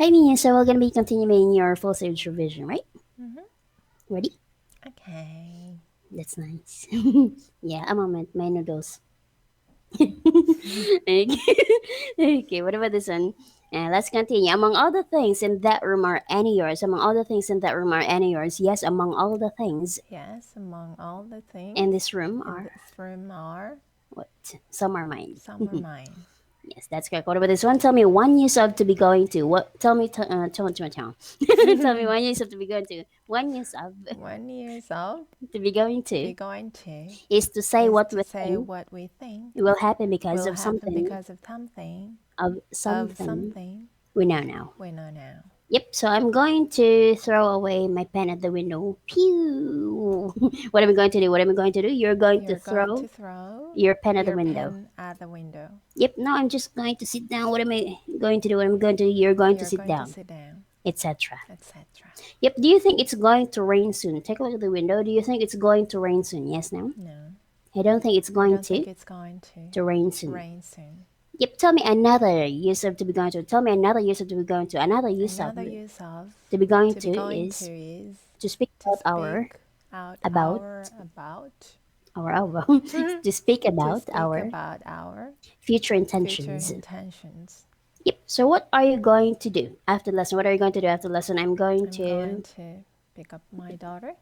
Hi, Mia. So we're gonna be continuing your full stage revision, right? Ready? Okay. That's nice. Yeah, a moment. My noodles. Okay. Okay, what about this one? Let's continue. Among all the things in that room are any yours. Among all the things in that room are any yours. Yes, among all the things Yes, among all the things in this room in are this room are what? Some are mine. some are mine. Yes, that's correct. What about this one? Tell me one you sub to be going to. What? Tell me. Tell me one you sub to be going to. One you sub 1 years old to be going to to be going to is to say is what to we say think what we think will happen because will of happen something because of something of of something something we know now. we know now. Yep. So I'm going to throw away my pen at the window. Pew. What am I going to do? What am I going to do? You're going to You're going throw to throw your pen at the your window. pen at the window. Yep. Now I'm just going to sit down. What am I going to do? What am I going to do? You're going to You're sit going to down, sit down, etc. etc. Yep. Do you think it's going to rain soon? Take a look at the window. Do you think it's going to rain soon? Yes, no? No, I don't think it's I going don't think it's going to rain soon. rain soon. Yep. Tell me another use of to be going to. Tell me another use of to be going to. Another use of Another use of to be going to be to going to is is to speak to about speak out about our album. To speak to about speak our about our future future intentions. intentions. Yep. So what are you going to do after lesson? What are you going to do after lesson? I'm going I'm going to to pick up my daughter,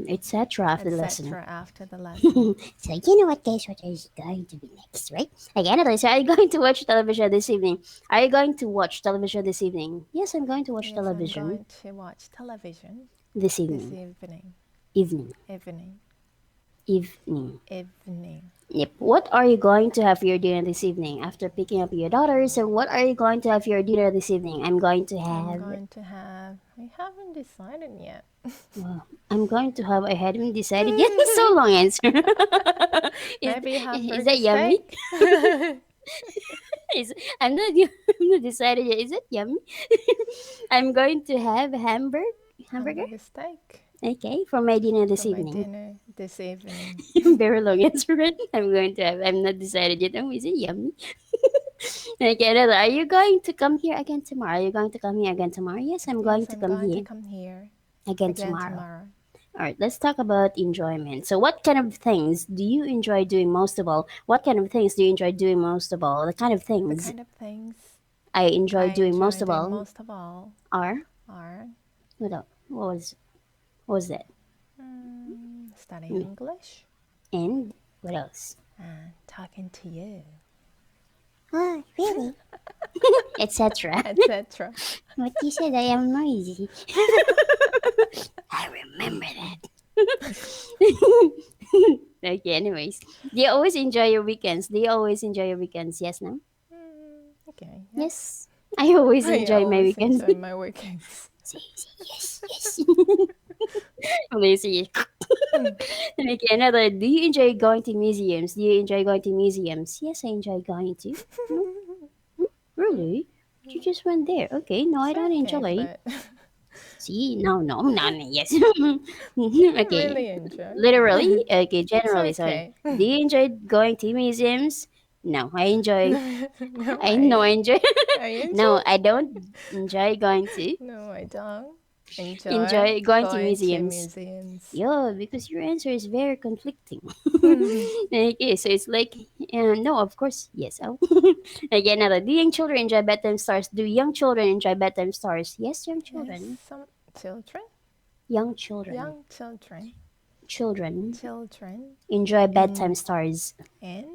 etc. after the lesson. etc. after the lesson. So you know what, guys? What is going to be next, right? Again, so are you going to watch television this evening? Are you going to watch television this evening? Yes, I'm going to watch Yes, I'm television going to watch television this this evening. evening. Evening. Evening. Evening. Evening. Yep. What are you going to have for your dinner this evening after picking up your daughter? So, what are you going to have for your dinner this evening? I'm going to I'm have. going to have. We haven't decided yet. Well, I'm going to have. I hadn't decided yet. So long answer. is Maybe is hamburger that yummy? steak. Is I'm not. I'm not decided yet. Is it yummy? I'm going to have hamburger. Hamburger steak Okay, for my dinner for this my evening. dinner this evening. Very long answer. Right? I'm going to have. I'm not decided yet. Oh, is it yummy? Okay, another. Are you going to come here again tomorrow? Are you going to come here again tomorrow? Yes, I'm going Yes, to I'm come going to here come here again again tomorrow. tomorrow. All right, let's talk about enjoyment. So, what kind of things do you enjoy doing most of all? What kind of things do you enjoy doing most of all? The kind of The things kind of things I enjoy I doing most enjoy of doing all most of all are are what was that? studying English And what else? and talking to you, Oh, really? Etc. etc. What you said, I am noisy. I remember that. Okay, anyways. Do you always enjoy your weekends? Do you always enjoy your weekends? Yes, no? Okay, yes. Yes. I always I enjoy my always weekends. enjoy my weekends. Say, yes, yes. Always yes. Okay, another. Do you enjoy going to museums? Do you enjoy going to museums? Yes, I enjoy going to. No, really? You just went there. Okay, no, I It's don't okay, enjoy. but See, no, yes. I Okay, really enjoy. literally. Okay, It's generally. Sorry. okay. Do you enjoy going to museums? No, I enjoy. No, I know I enjoy. I enjoy. No, I don't enjoy going to No, I don't enjoy enjoy going to going to museums. museums. Yeah, because your answer is very conflicting. Okay, so it's like, no, of course, yes. Oh. Again, another. Do young children enjoy bedtime stars? Do young children enjoy bedtime stars? Yes, young Yes, children. some children, Young children. young children, Children children enjoy bedtime in stars. and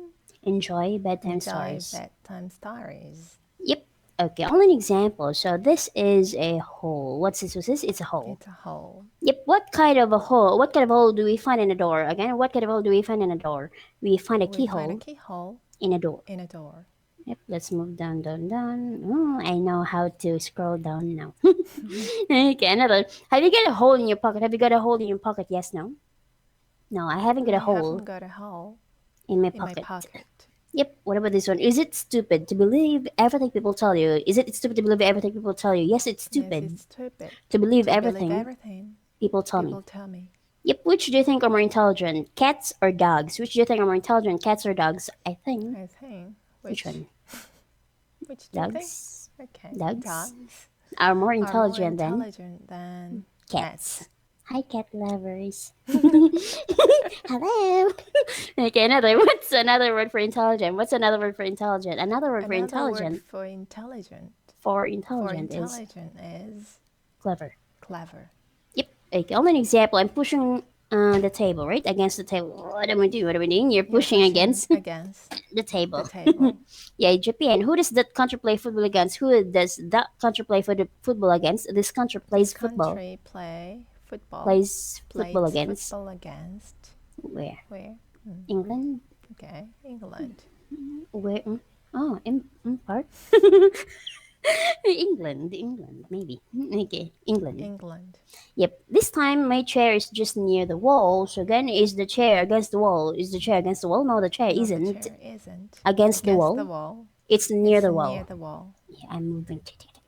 Enjoy bedtime enjoy stars. bedtime stories. Yep. Okay, only an example. So this is a hole. What's this? What's this? It's a hole. It's a hole. Yep. What kind of a hole? What kind of hole do we find in a door? Again, what kind of hole do we find in a door? We find a We find a keyhole keyhole in a door. in a door. Yep. Let's move down, down, down. Oh, I know how to scroll down now. Okay, another. Have you got a hole in your pocket? Have you got a hole in your pocket? Yes, no. No, I haven't got a I haven't hole got a hole in my in my pocket. pocket. Yep. What about this one? Is it stupid to believe everything people tell you? Is it stupid to believe everything people tell you? Yes, it's Yes, stupid it's stupid to believe to believe everything everything people tell me. people tell me. Yep. Which do you think are more intelligent, cats or dogs? Which do you think are more intelligent, cats or dogs? I think I think which which one? which do you think? Dogs. Okay. Dogs Dogs are more are more intelligent than cats. Hi, cat lovers. Hello. Okay, what's another word for intelligent? What's another word for intelligent? Another word for intelligent. For intelligent. For For intelligent intelligent is is clever. clever. Yep. Okay, only an example. I'm pushing the table, right? Against the table. What am I doing? What am I doing? You're pushing against the table. The table. Yeah, Japan. Who does that country play football against? Who does that country play football against? This country plays football. Country play football. Plays football Plays against. football against Where? where? England. Okay, England. Where? Oh, in part. England, maybe. Okay, England. England. Yep. This time my chair is just near the wall. So again, is the chair against the wall? Is the chair against the wall? No, the chair No, isn't. the chair isn't Against the wall. the wall. It's near the It's wall. near the wall. Yeah, I'm moving.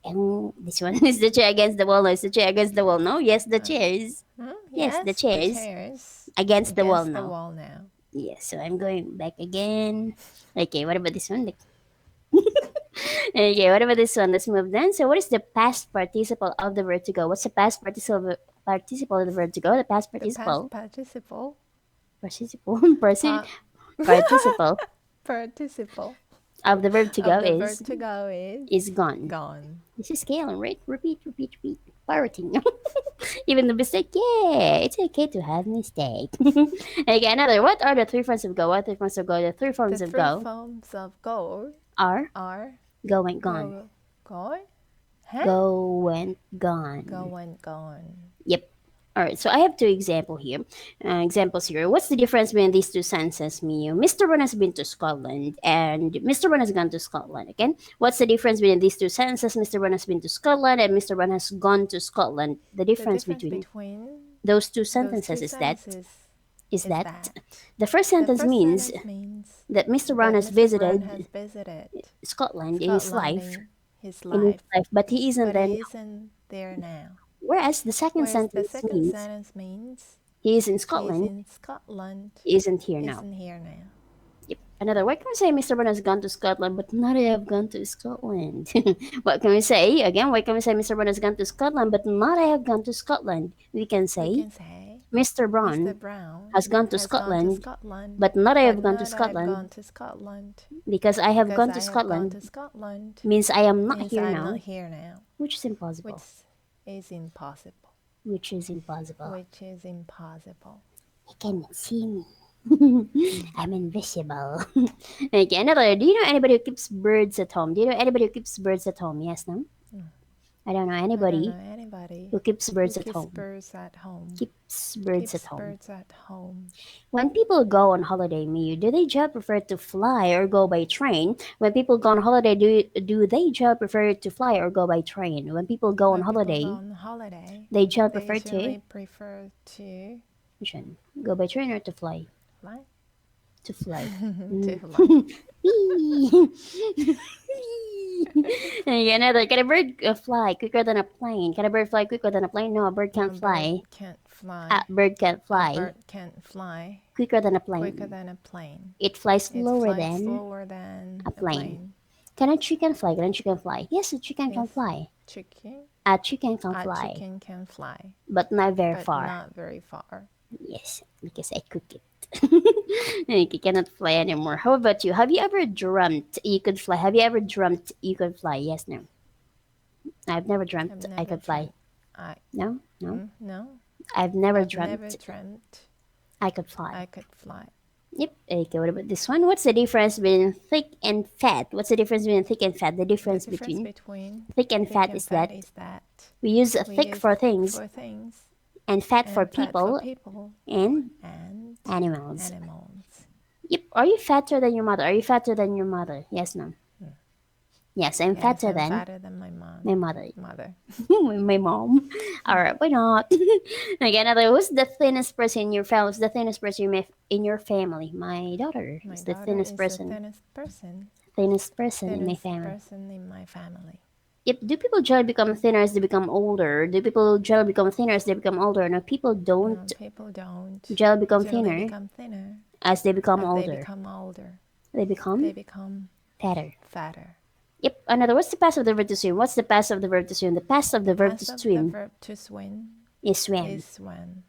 And this one is the chair against the wall. No, is the chair against the wall? No. Yes, the chair is. Yes, the chair is chairs against the wall the now. wall now. Yes. So I'm going back again. Okay. What about this one? Okay, what about this one? Let's move then. So, what is the past participle of the verb to go? What's the past participle of the verb to go? The past participle. Participle. Participle. Pa- Participle Participle of the verb to go of the is verb to go is gone. gone. This is scaling, right? Repeat. Pirating. Even the mistake, yeah, it's okay to have mistake. Okay, another. What are the three forms of go? What three forms of go? The three forms The of three go forms of go are are go and gone. go, huh? Go and gone. Go and gone. Yep. All right. So I have two examples here. What's the difference between these two sentences, Miu? Mr. Ron has been to Scotland, and Mr. Ron has gone to Scotland. Again, what's the difference between these two sentences? Mr. Ron has been to Scotland, and Mr. Ron has gone to Scotland. The difference between those two sentences is that the first sentence means that Mr. Ron has visited Scotland in his life, but he isn't there now. Whereas the second sentence means he is in Scotland, he isn't here now. Yep. Another, why can we say Mr. Ron has gone to Scotland, but not I have gone to Scotland? What can we say? Again, why can we say Mr. Ron has gone to Scotland, but not I have gone to Scotland? We can say Mr. Brown has gone to Scotland, but not I have gone to Scotland, because I have gone to Scotland means I am not here now, which is impossible. Which is impossible. You cannot see me. I'm invisible. Okay, another. Do you know anybody who keeps birds at home? Do you know anybody who keeps birds at home? Yes, no? I don't know anybody who keeps birds at home. Keeps birds at home. When people go on holiday, Miyu, do they just prefer to fly or go by train? When people go on holiday, do they just prefer to fly or go by train? When people go on holiday, they just prefer to which one? Go by train or to fly? To fly. Okay, another. Can a bird fly quicker than a plane? Can a bird fly quicker than a plane? No, a bird can't fly. A bird can't fly. Quicker than a plane. It flies slower than a plane. Can a chicken fly? Can a chicken fly? Yes, a chicken can fly. A chicken can fly. But not very far. Yes, because I cook it. You cannot fly anymore. How about you? Have you ever dreamt you could fly? Have you ever dreamt you could fly? Yes, no. I've never dreamt I could fly. No. I've never dreamt I could fly. Yep. Okay, what about this one? What's the difference between thick and fat? What's the difference between thick and fat? The difference between thick and fat is that we use thick for things and fat for people and animals. Yep. Are you fatter than your mother? Are you fatter than your mother? Yes, no. Yes, I'm fatter than my mother. My mom. All right, why not? Okay, another. Who's the thinnest person in your family? Who's the thinnest person in your family? My daughter is the thinnest person. Thinnest person in my family. Yep. Do people generally become thinner as they become older? Do people generally become thinner as they become older? No, people don't generally become thinner as they become older. They become fatter. Yep. Another. What's the past of the verb to swim? What's the past of the verb to swim? The past of the verb to Past of the swim verb to swim is swim. is swim.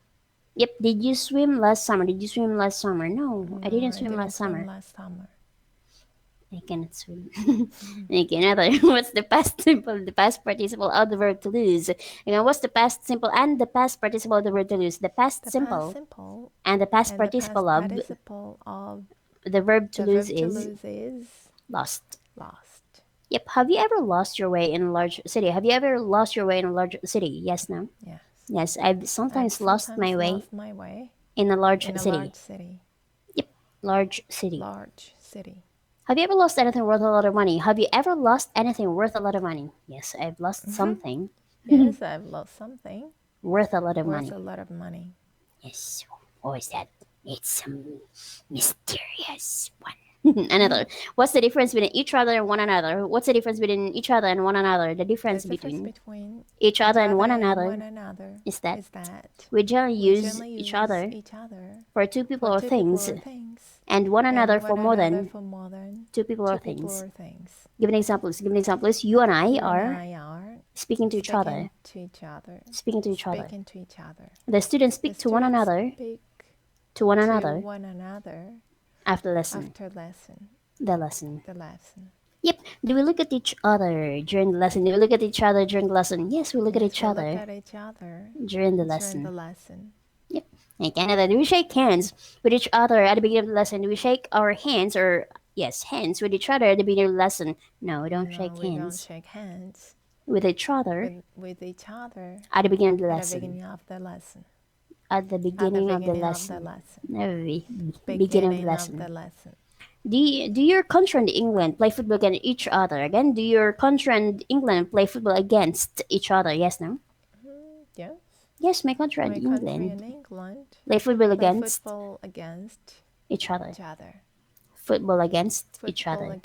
Yep. Did you swim last summer? Did you swim last summer? No, I didn't swim last summer. I cannot swim. Okay, another. What's the past simple, the past participle of the verb to lose? Again, what's the past simple and the past participle of the verb to lose? The past The simple past simple and the past and participle the of past participle of the verb to the lose verb to is lose is lost. lost. Yep. Have you ever lost your way in a large city? Have you ever lost your way in a large city? Yes, no? Yes. Yes, I've sometimes lost my way my way in a large in a city. large city. Yep, large city. Large city. Have you ever lost anything worth a lot of money? Have you ever lost anything worth a lot of money? Yes, I've lost something Yes, I've lost something worth a lot of worth money. a lot of money. Yes, what is that? It's a mysterious one. Another. What's the difference between each other and one another? What's the difference between each other and one another? The difference between each other and one another is that we generally use each other for two people or things, and one another for more than two people or things. Give an example. Give an example. You and I are speaking to each other. Speaking to each other. The students speak to one another. To one another. After lesson. The lesson. Yep. Do we look at each other during the lesson? Do we look at each other during the lesson? Yes, we look at each other during the lesson. Yep. Okay, another. Do we shake hands with each other at the beginning of the lesson? Do we shake our hands or yes, hands with each other at the beginning of the lesson? No, we don't shake hands. Don't shake hands with each other with each other at the beginning of the at lesson. the beginning of the lesson. At the beginning of the lesson. Beginning of the lesson. Do your country and England play football against each other? Again, do your country and England play football against each other? Yes, no? Yes. Yes, my country and England play football against each other. Football against each other.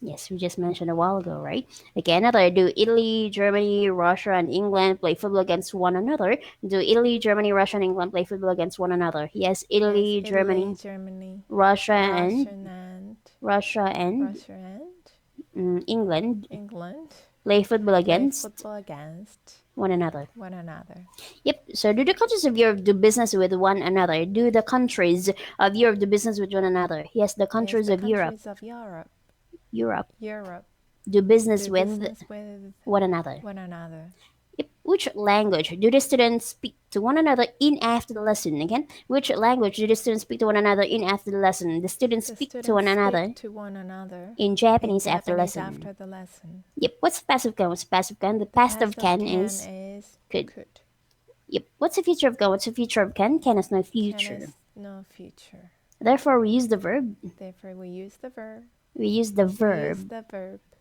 Yes, we just mentioned a while ago, right? Okay, another. Do Italy, Germany, Russia, and England play football against one another? Do Italy, Germany, Russia, and England play football against one another? Yes, Italy, Germany, Russia, and England play football against one another. Yep. So, do the countries of Europe do business with one another? Do the countries of Europe do business with one another? Yes, the countries of Europe do business with one another. Yep. Which language do the students speak to one another in after the lesson? Again, which language do the students speak to one another in after the lesson? The students speak to one another in Japanese after the lesson. Yep. What's passive can? What's passive can? The past of can is could. Yep. What's the future of can? What's the future of can? Can has no future. Therefore, we use the verb. We use the verb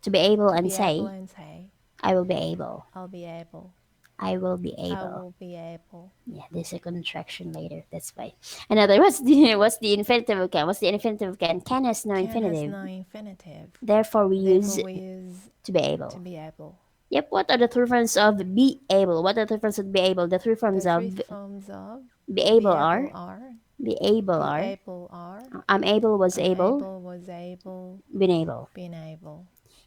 to be able and say, I will be able. I will be able. Yeah, there's a contraction later. That's why. Another. What's the infinitive of can? What's the infinitive of can? Can has no infinitive. Therefore, we use to be able. Yep. What are the three forms of be able? What are the three forms of be able? The three forms of be able are. Be able are. I'm able, was able. Been able.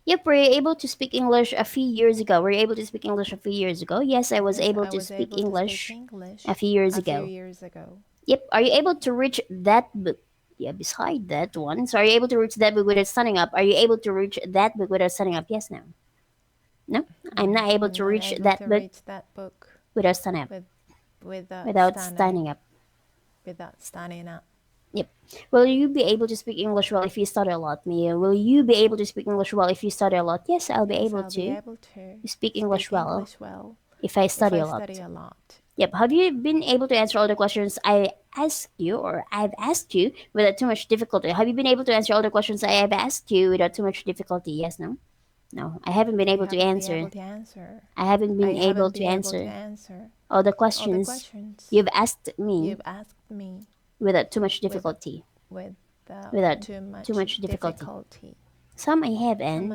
Yep, were you able to speak English a few years ago? Were you able to speak English a few years ago? Yes, I was able to speak English a few years ago. Yep, are you able to reach that book? Yeah, beside that one. So are you able to reach that book without standing up? Are you able to reach that book without standing up? Yes, no. No, I'm not able to reach that book without standing up. Without standing up. Yep. Will you be able to speak English well if you study a lot, Mia? Will you be able to speak English well if you study a lot? Yes, I'll be able to speak English well if I study a lot. Yep. Have you been able to answer all the questions I asked you or I've asked you without too much difficulty? Have you been able to answer all the questions I have asked you without too much difficulty? Yes, no? No, I haven't been able to answer. I haven't been able to answer all the questions you've asked me without too much difficulty. Without too much difficulty. Some I have and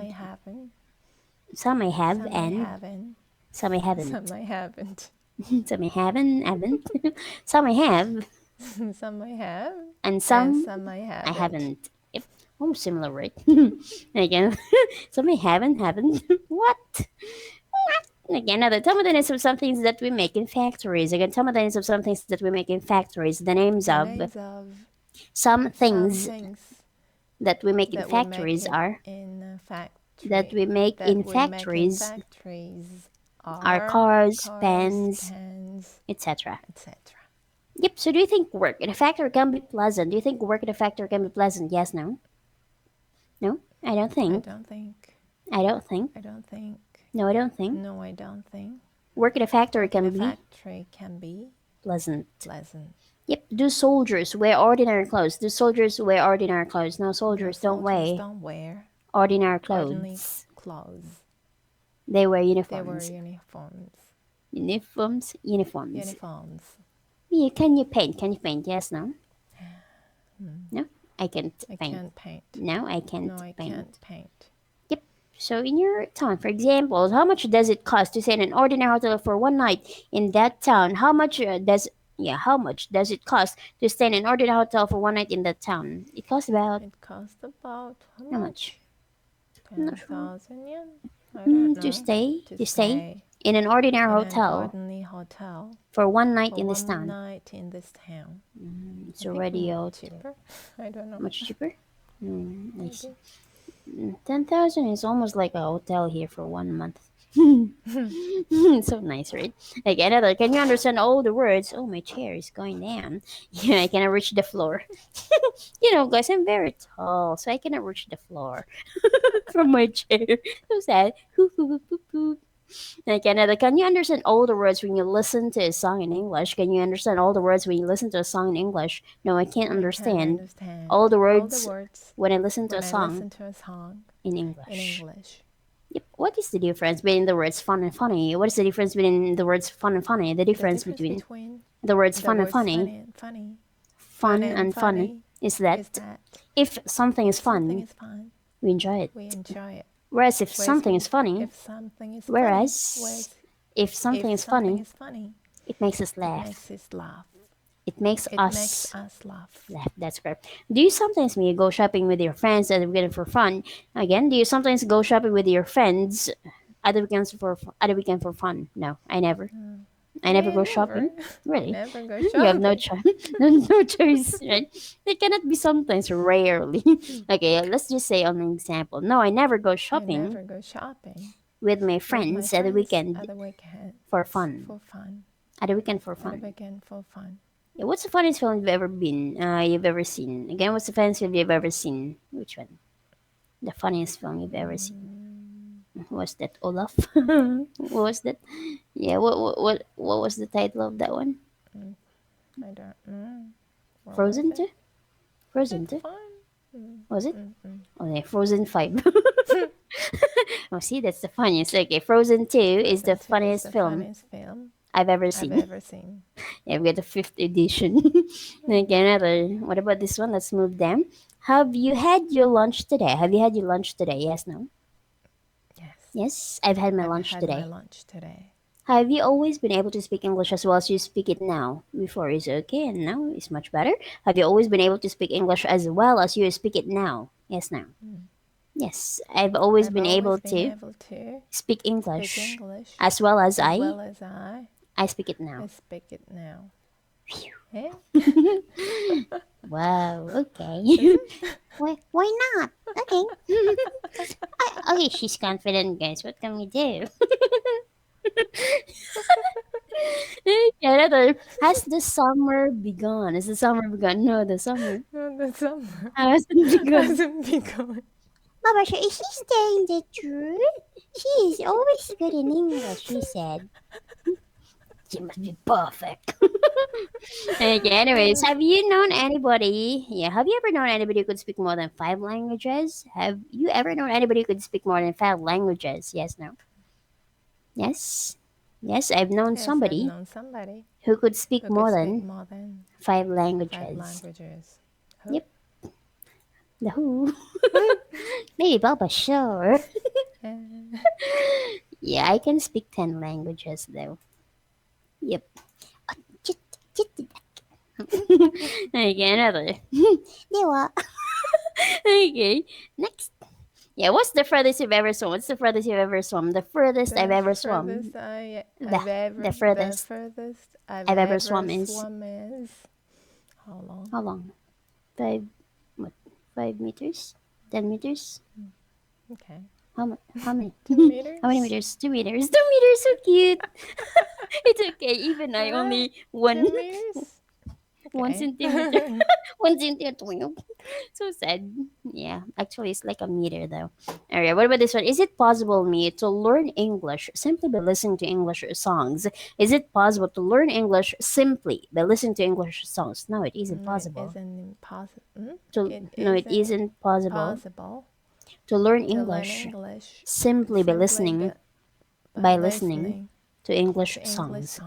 some I have and some I haven't. Some I haven't. Some I haven't. Some I have. Some I have. And some I haven't. Yep. Almost similar, right? Again, something haven't. What? Again, another. Tell me the names of some things that we make in factories. Again, tell me the names of some things that we make in factories. The names The of names of some some things things that we make in that we make factories it are in a factory. that we make That in we make in factories factories are cars, pens, pens, etc. etc. Yep. So, do you think work in a factory can be pleasant? Do you think work in a factory can be pleasant? Yes, no. No, I don't I think. don't think. I don't think. I don't think. No, I don't think. No, I don't think. Work in a factory Work in can a be factory can be pleasant. pleasant. Yep. Do soldiers wear ordinary clothes? Do soldiers wear ordinary clothes? No, No, soldiers don't soldiers wear don't wear ordinary ordinary clothes. clothes. They wear They wear uniforms. uniforms. Uniforms. Uniforms. Yeah, can you paint? Can you paint? Yes, no. No, I can't I paint. can't paint. No, I can't No, I paint. can't paint. Yep. So in your town, for example, how much does it cost to stay in an ordinary hotel for one night in that town? How much how much does it cost to stay in an ordinary hotel for one night in that town? It costs about It cost about how much? I'm not sure. 10,000 yen? I don't know. To stay To stay in an ordinary in an hotel ordinary hotel for one night for in this one town. night in this town. It's I think already more out cheaper. I don't know. much cheaper. I see. Maybe. 10,000 is almost like a hotel here for 1 month. So nice, right? Like another, can you understand all the words? Oh, my chair is going down. Yeah, I cannot reach the floor. Guys, I'm very tall, so I cannot reach the floor from my chair. So sad. Like another, can you understand all the words when you listen to a song in English? Can you understand all the words when you listen to a song in English? No, I can't I can understand understand all the all words the words when I listen to when a I song listen to a song in in English. English. Yep. What is the difference between the words fun and funny? What is the difference between the words fun and funny? The The difference difference between the words the fun and words funny, fun fun and and funny, funny is is that that if something is something fun, is fun, we enjoy it. we enjoy it. Whereas if Whereas something is funny, if something is funny, whereas if something if is something funny, is funny, it makes us it laugh. makes us laugh. It makes It makes us us laugh. laugh. That's correct. Do you sometimes when you go shopping with your friends at the weekend for fun? Again, do you sometimes go shopping with your friends at the weekend for fun? No, I never. I never go shopping. Really? Never go You have no shopping. choice. No choice, right? It cannot be sometimes, rarely. Okay, let's just say on an example. No, I never go I shopping never go shopping with my with my friends at the friends weekend at the weekend for fun. for fun. At the weekend for At the fun. weekend for fun. Yeah, what's the funniest film you've ever seen? Again, what's the funniest film you've ever seen? Which one? The funniest film you've ever seen? Was that Olaf? What was that? Yeah, what was the title of that one? I don't know. What Frozen was it? 2? Frozen It's 2? fun. Was it? Oh, yeah, Frozen 5. Oh, see, that's the funniest. Okay, Frozen 2 is the Frozen 2 is funniest the film funniest film I've ever I've seen. ever seen. Yeah, we got the fifth edition. Okay, another. What about this one? Let's move down. Have you had your lunch today? Have you had your lunch today? Yes, no? Yes. Yes, I've had my I've lunch had today. my lunch today. Have you always been able to speak English as well as you speak it now? Before is okay and now is much better. Have you always been able to speak English as well as you speak it now? Yes, no. Yes, I've always I've been always able been to able to speak speak English English as well as as well as I speak it I now. speak it now. Eh? Wow, okay. Why not? Okay. Okay, she's confident, guys. What can we do? Another. Has the summer begun? Has the summer begun? No, the summer No, the summer hasn't begun. hasn't begun. Mama, is she saying the truth? She is always good in English, she said. She must be perfect. Okay, anyways, have you known anybody? Yeah, have you ever known anybody who could speak more than 5 languages? Have you ever known anybody who could speak more than 5 languages? Yes, no? Yes. Yes, I've known Yes, I've somebody known somebody who could speak who more could speak than more than 5 languages. 5 languages. Who? Yep. The who? Maybe Baba, sure. Eh, Yeah, I can speak 10 languages though. Yep. Just Okay, another. では Okay, next. Yeah, what's the furthest you've ever swum? What's the furthest you've ever swum? The furthest I've ever swum. The furthest furthest I've I've ever ever swum is how long? how long? 5 meters? 10 meters? Okay. How many? 2 meters? How many meters? 2 meters. 2 meters, so cute. It's okay. Even I only 2 meters? 1 Okay. centimeter. 1 centimeter. So sad. Yeah, actually, it's like a meter though. All right, what about this one? Is it possible me to learn English simply by listening to English songs? Is it possible to learn English simply by listening to English songs? No, it isn't possible. It isn't impossible. It isn't possible to learn English simply by listening to English songs.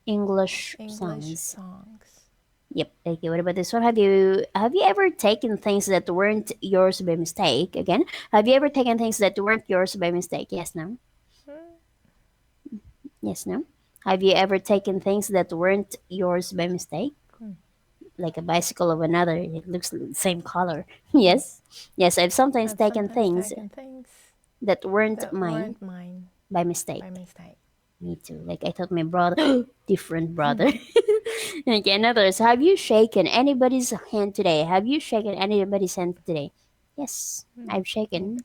English songs. Yep. Okay. What about this one? Have you ever taken things that weren't yours by mistake? Again, have you ever taken things that weren't yours by mistake? Yes. No. Yes. No. Have you ever taken things that weren't yours by mistake? Like a bicycle of another. It looks the same color. Yes. Yes. I've sometimes taken things that weren't mine by mistake. Me too. Like I thought my brother, different brother. Okay, another is, have you shaken anybody's hand today? Have you shaken anybody's hand today? Yes, I've shaken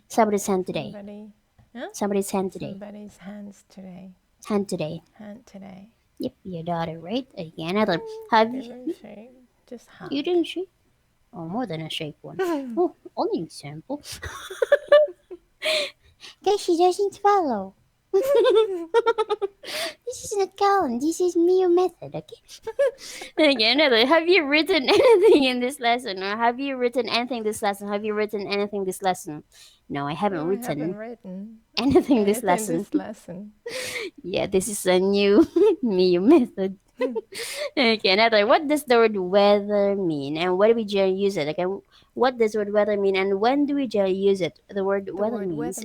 somebody's hand today. Somebody's hand today. Somebody's hands today. Hand today. Hand today. Yep, your daughter, right? Okay, another. Have you? Shake. Just hug. You didn't shake? Oh, more than a shake one. Oh, only example. Guys, she doesn't follow. This is not Callan. This is Mio method, okay? Okay, another. Have you written anything in this lesson? Or have you written anything this lesson? Have you written anything this lesson? No, I haven't written anything this lesson. Yeah, this is a new Mio method. Okay, another. What does the word weather mean? And what do we generally use it? Okay, what does the word weather mean? And when do we generally use it? The word weather means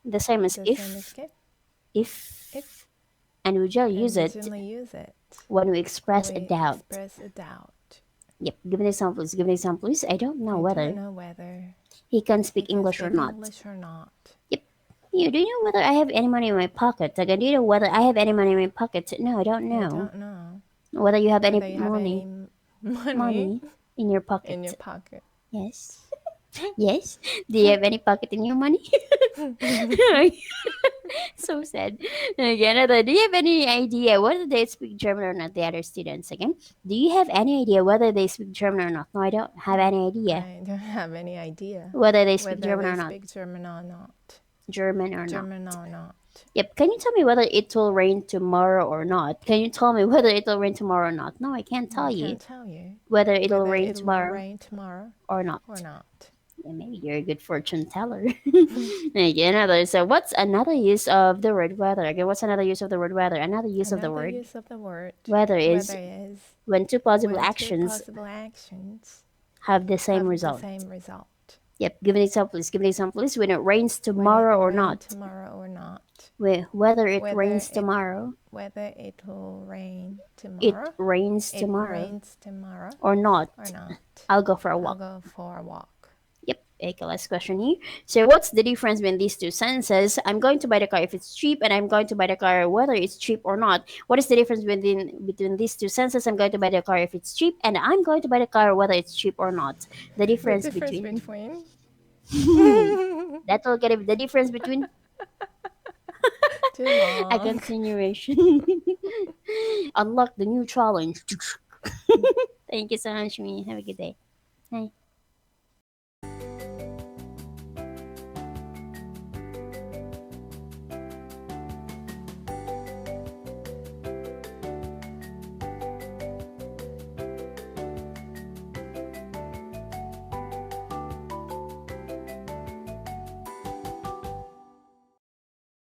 the same as if, and we generally use it when we express a doubt. Yep. Give me examples. I don't know whether he can speak English or not. Yep. Do you know whether I have any money in my pocket? Like, do you know whether I have any money in my pocket? No, I don't know. Whether you have any money in your pocket. Yes. Yes. Do you have any pocket in your money? So sad. Again, do you have any idea whether they speak German or not? The other students again. Do you have any idea whether they speak German or not? No, I don't have any idea. I don't have any idea whether they speak German or not. German or not. Yep. Can you tell me whether it will rain tomorrow or not? Can you tell me whether it will rain tomorrow or not? No, I can't tell you whether it will rain tomorrow or not. Yeah, maybe you're a good fortune teller. Okay, another. So, what's another use of the word weather? Okay, what's another use of the word weather? Another use of the word weather is when two possible actions have the same result. Yep. Give an example. When it rains tomorrow or not. Whether it rains tomorrow. Whether it will rain tomorrow. It rains tomorrow. Or not. I'll go for a walk. Yep. Okay, last question here. So what's the difference between these two sentences? I'm going to buy the car if it's cheap, and I'm going to buy the car whether it's cheap or not. What is the difference between these two sentences? I'm going to buy the car if it's cheap, and I'm going to buy the car whether it's cheap or not. The difference between that will get the difference between a continuation. Unlock the new challenge. Thank you so much, me. Have a good day. Bye.